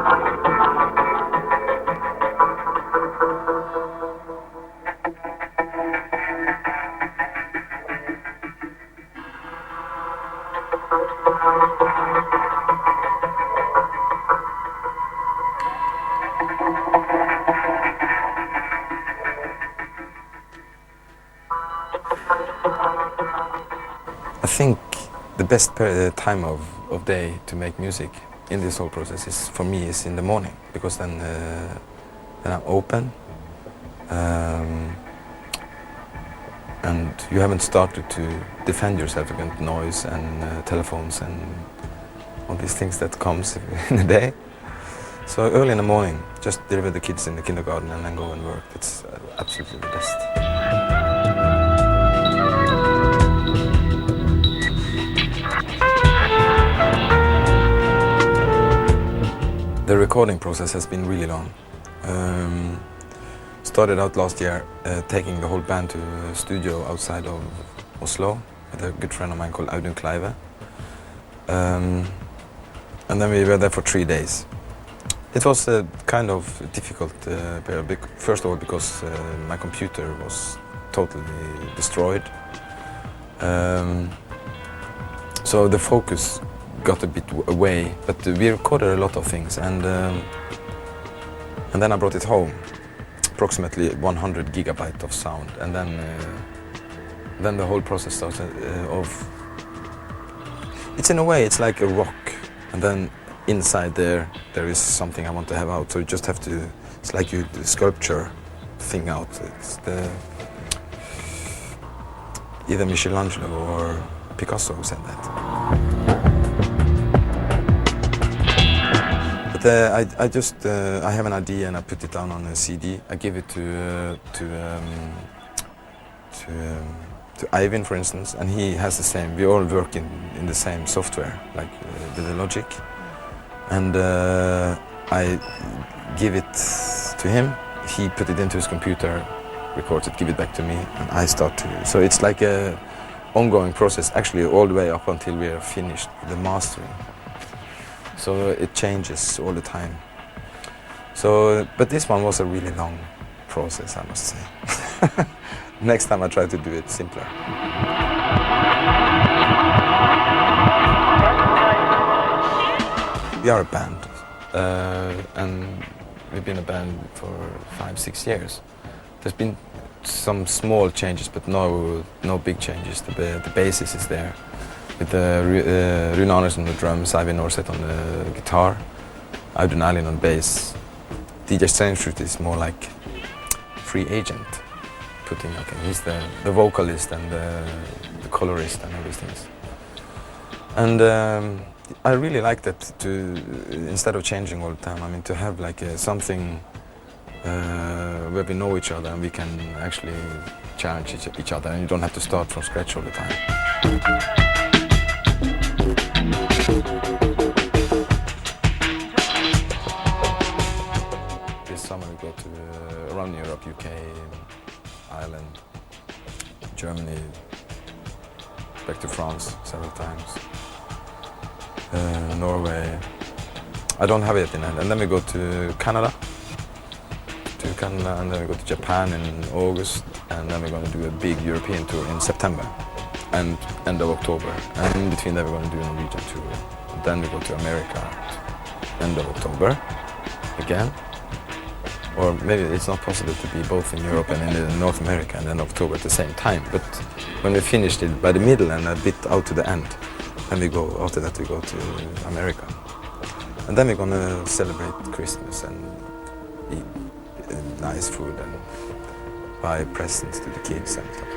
I think the best time of day to make music in this whole process is, for me, is in the morning, because then I'm open, and you haven't started to defend yourself against noise and telephones and all these things that comes in the day. So early in the morning, just deliver the kids in the kindergarten and then go and work. It's absolutely the best. The recording process has been really long. Started out last year taking the whole band to a studio outside of Oslo with a good friend of mine called Haftungsausschluss. And then we were there for 3 days. It was a kind of difficult period, first of all because my computer was totally destroyed. So the focus got a bit away, but we recorded a lot of things, and then I brought it home, approximately 100 gigabyte of sound, and then the whole process started of. It's in a way it's like a rock, and then inside there is something I want to have out. So you just have to. It's like you the sculpture thing out. It's the either Michelangelo or Picasso who said that. I just I have an idea and I put it down on a CD. I give it to Ivan, for instance, and he has the same. We all work in the same software, like with the Logic, and I give it to him. He put it into his computer, records it, give it back to me, and I start to. So it's like a ongoing process, actually, all the way up until we are finished with the mastering. So it changes all the time. So, but this one was a really long process, I must say. Next time I try to do it simpler. We are a band, and we've been a band for 5-6 years. There's been some small changes, but no big changes. The basis is there. With Rune Andersen on the drums, Eivind Norseth on the guitar, Audun Erlin on bass. DJ Strangefoot is more like free agent, he's the vocalist and the colorist and all these things. And I really like that instead of changing all the time, I mean to have like something where we know each other and we can actually challenge each other, and you don't have to start from scratch all the time. This summer we go to around Europe, UK, Ireland, Germany, back to France several times, Norway. I don't have it in hand. And then we go to Canada, and then we go to Japan in August, and then we're going to do a big European tour in September and end of October. And in between that we're going to do a Norwegian tour. And then we go to America end of October again. Or maybe it's not possible to be both in Europe and in North America and then October at the same time. But when we finished it by the middle and a bit out to the end, then we go, after that we go to America. And then we're going to celebrate Christmas and eat nice food and buy presents to the kids and stuff.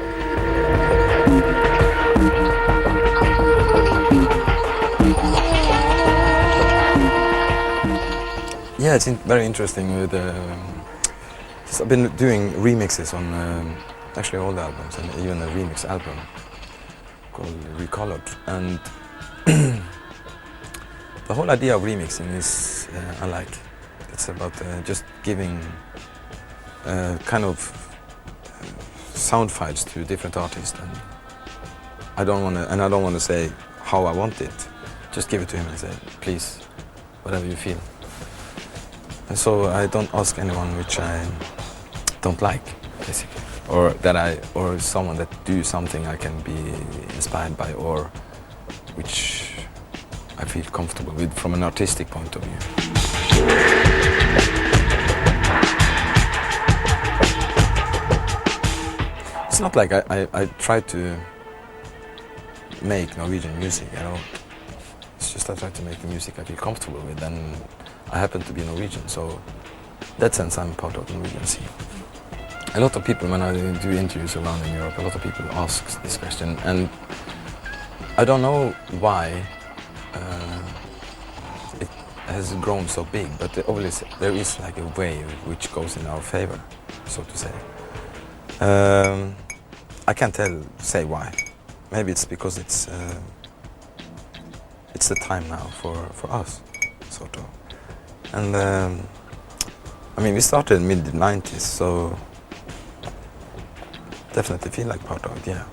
Yeah, it's very interesting with I've been doing remixes on actually all the albums, and even a remix album called Recolored. And the whole idea of remixing is I like. It's about just giving kind of sound files to different artists, and I don't want to say how I want it. Just give it to him and say, please, whatever you feel. And so I don't ask anyone which I don't like, basically, or someone that do something I can be inspired by, or which I feel comfortable with from an artistic point of view. It's not like I try to make Norwegian music, you know. It's just I try to make the music I feel comfortable with, and I happen to be Norwegian, so in that sense I'm part of the Norwegian scene. A lot of people, when I do interviews around in Europe, a lot of people ask this question, and I don't know why it has grown so big, but obviously there is like a wave which goes in our favor, so to say. I can't say why. Maybe it's because it's the time now for us, sort of. And I mean, we started in mid-90s, so definitely feel like part of it, yeah.